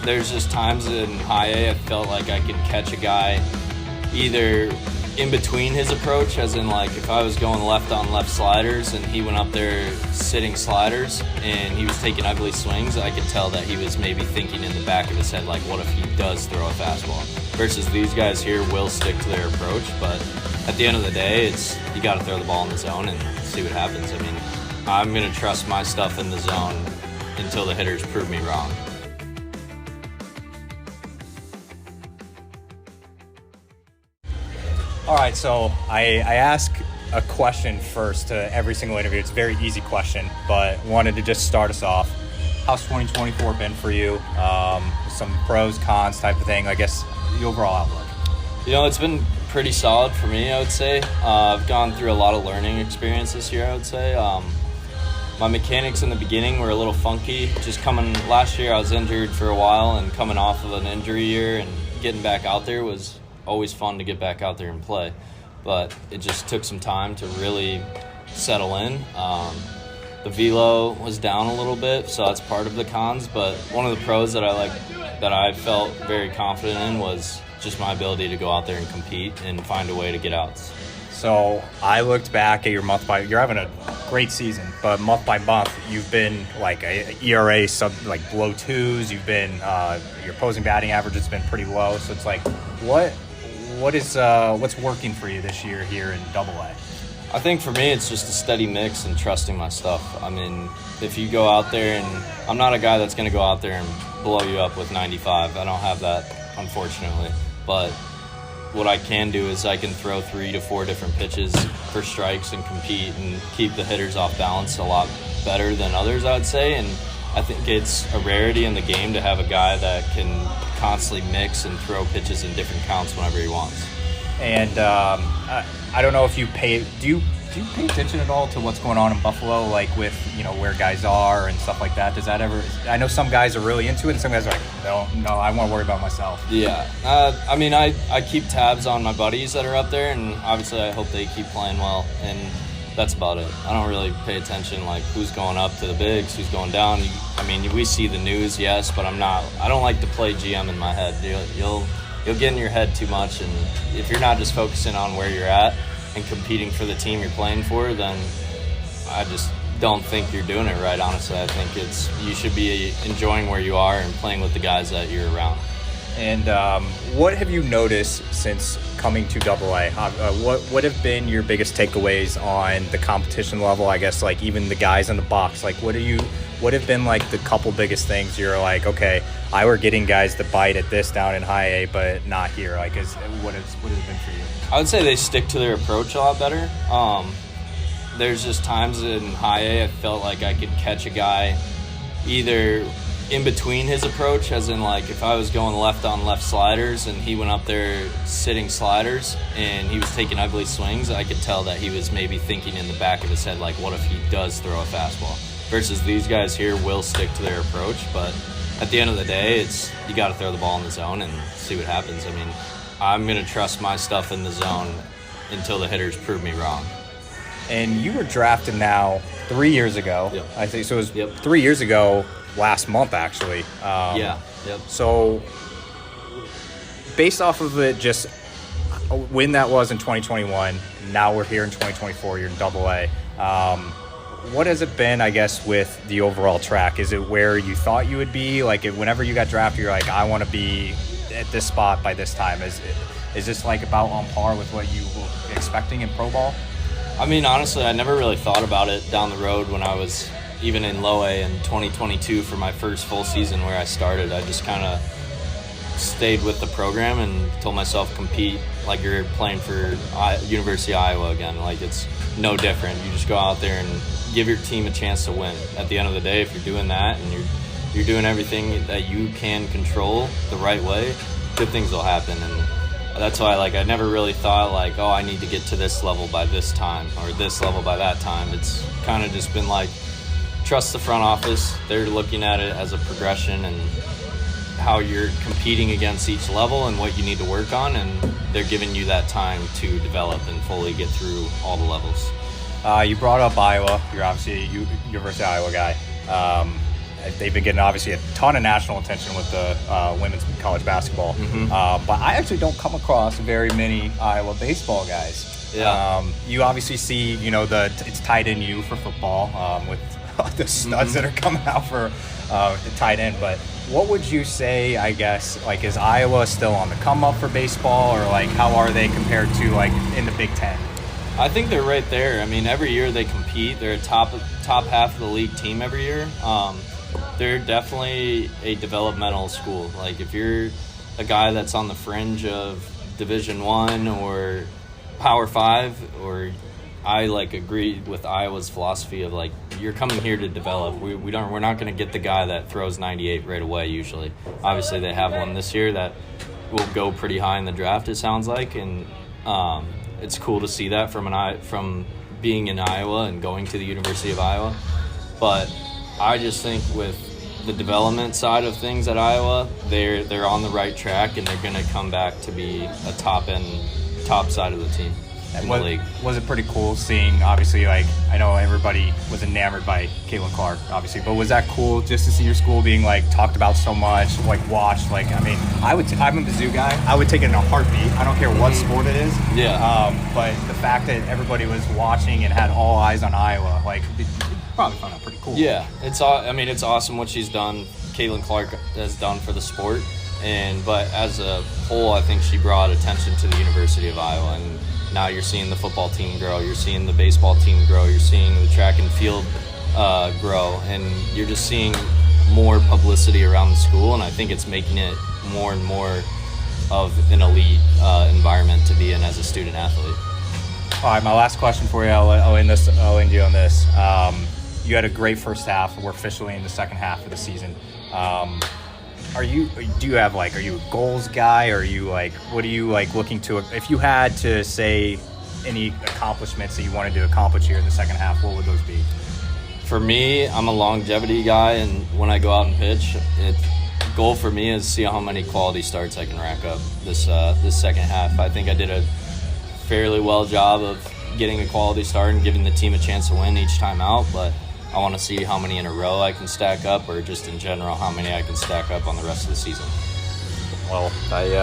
There's just times in high A I felt like I could catch a guy either in between his approach, as in like if I was going left on left sliders and he went up there sitting sliders and he was taking ugly swings, I could tell that he was maybe thinking in the back of his head, like, what if he does throw a fastball? Versus these guys here will stick to their approach, but at the end of the day, it's you got to throw the ball in the zone and see what happens. I mean, I'm going to trust my stuff in the zone until the hitters prove me wrong. All right, so I ask a question first to every single interview. It's a very easy question, but wanted to just start us off. How's 2024 been for you? Some pros, cons type of thing, I guess, the overall outlook. You know, it's been pretty solid for me, I would say. I've gone through a lot of learning experience this year, I would say. My mechanics in the beginning were a little funky. Just last year I was injured for a while, and coming off of an injury year and getting back out there was always fun to get back out there and play, but it just took some time to really settle in. The velo was down a little bit, so that's part of the cons, but one of the pros that I felt very confident in was just my ability to go out there and compete and find a way to get outs. So I looked back at your you're having a great season, but month by month, you've been like a ERA like below twos. You've been, your opposing batting average has been pretty low. So it's like, what's working for you this year here in Double-A? I think for me, it's just a steady mix and trusting my stuff. I mean, if you go out there, and I'm not a guy that's going to go out there and blow you up with 95. I don't have that, unfortunately. But what I can do is I can throw 3 to 4 different pitches for strikes and compete and keep the hitters off balance a lot better than others, I would say. And I think it's a rarity in the game to have a guy that can constantly mix and throw pitches in different counts whenever he wants. And I don't know if do you pay attention at all to what's going on in Buffalo, like with, where guys are and stuff like that? Does that ever, I know some guys are really into it and some guys are like, no, I want to worry about myself. Yeah. I mean, I keep tabs on my buddies that are up there, and obviously I hope they keep playing well, and that's about it. I don't really pay attention like who's going up to the bigs, who's going down. I mean, we see the news, yes, but I don't like to play GM in my head. You'll get in your head too much, and if you're not just focusing on where you're at and competing for the team you're playing for, then I just don't think you're doing it right, honestly. I think you should be enjoying where you are and playing with the guys that you're around. And what have you noticed since coming to Double-A? What have been your biggest takeaways on the competition level? I guess like even the guys in the box. Like what have been like the couple biggest things you're like, okay, we're getting guys to bite at this down in high A, but not here. Like what has it been for you? I would say they stick to their approach a lot better. There's just times in high A I felt like I could catch a guy either in between his approach, as in like if I was going left on left sliders and he went up there sitting sliders and he was taking ugly swings, I could tell that he was maybe thinking in the back of his head, like, what if he does throw a fastball? Versus these guys here will stick to their approach, but at the end of the day, you got to throw the ball in the zone and see what happens. I mean, I'm going to trust my stuff in the zone until the hitters prove me wrong. And you were drafted now 3 years ago. Yep. I think so. It was 3 years ago, last month actually. Yeah. Yep. So, based off of it, just when that was in 2021, now we're here in 2024. You're in Double-A. What has it been, I guess, with the overall track? Is it where you thought you would be? Like, whenever you got drafted, you're like, I want to be at this spot by this time. Is this like about on par with what you were expecting in pro ball? I mean, honestly, I never really thought about it down the road when I was even in low A in 2022 for my first full season where I started. I just kind of stayed with the program and told myself compete like you're playing for University of Iowa again. Like, it's no different. You just go out there and give your team a chance to win. At the end of the day, if you're doing that and you're doing everything that you can control the right way, good things will happen. And that's why, like, I never really thought, like, oh, I need to get to this level by this time or this level by that time. It's kind of just been like, trust the front office. They're looking at it as a progression and how you're competing against each level and what you need to work on, and they're giving you that time to develop and fully get through all the levels. You brought up Iowa. You're obviously a University of Iowa guy. they've been getting obviously a ton of national attention with the women's college basketball. But I actually don't come across very many Iowa baseball guys. Yeah. You obviously see, it's tight end U for football with the studs that are coming out for the tight end. But what would you say, I guess, like, is Iowa still on the come up for baseball, or like how are they compared to like in the Big Ten? I think they're right there. I mean, every year they compete. They're a top half of the league team every year. They're definitely a developmental school. Like, if you're a guy that's on the fringe of Division I or Power 5, or I agree with Iowa's philosophy of you're coming here to develop. We're not going to get the guy that throws 98 right away. Usually, obviously they have one this year that will go pretty high in the draft. It sounds like, and it's cool to see that from being in Iowa and going to the University of Iowa. But I just think with the development side of things at Iowa, they're on the right track, and they're going to come back to be a top side of the team. Was it pretty cool seeing, obviously, I know everybody was enamored by Caitlin Clark, obviously, but was that cool just to see your school being talked about so much, watched? I'm a Mizzou guy. I would take it in a heartbeat. I don't care what sport it is. Yeah. But the fact that everybody was watching and had all eyes on Iowa, you probably found that pretty cool. Yeah, it's awesome what she's done. Caitlin Clark has done for the sport, but as a whole, I think she brought attention to the University of Iowa, and now you're seeing the football team grow, you're seeing the baseball team grow, you're seeing the track and field grow, and you're just seeing more publicity around the school, and I think it's making it more and more of an elite environment to be in as a student athlete. All right, my last question for you, I'll end you on this. You had a great first half. We're officially in the second half of the season. Are you a goals guy? Or are you what are you looking to, if you had to say any accomplishments that you wanted to accomplish here in the second half, what would those be? For me, I'm a longevity guy, and when I go out and pitch, goal for me is see how many quality starts I can rack up this second half. I think I did a fairly well job of getting a quality start and giving the team a chance to win each time out, but I want to see how many in a row I can stack up, or just in general how many I can stack up on the rest of the season. Well, I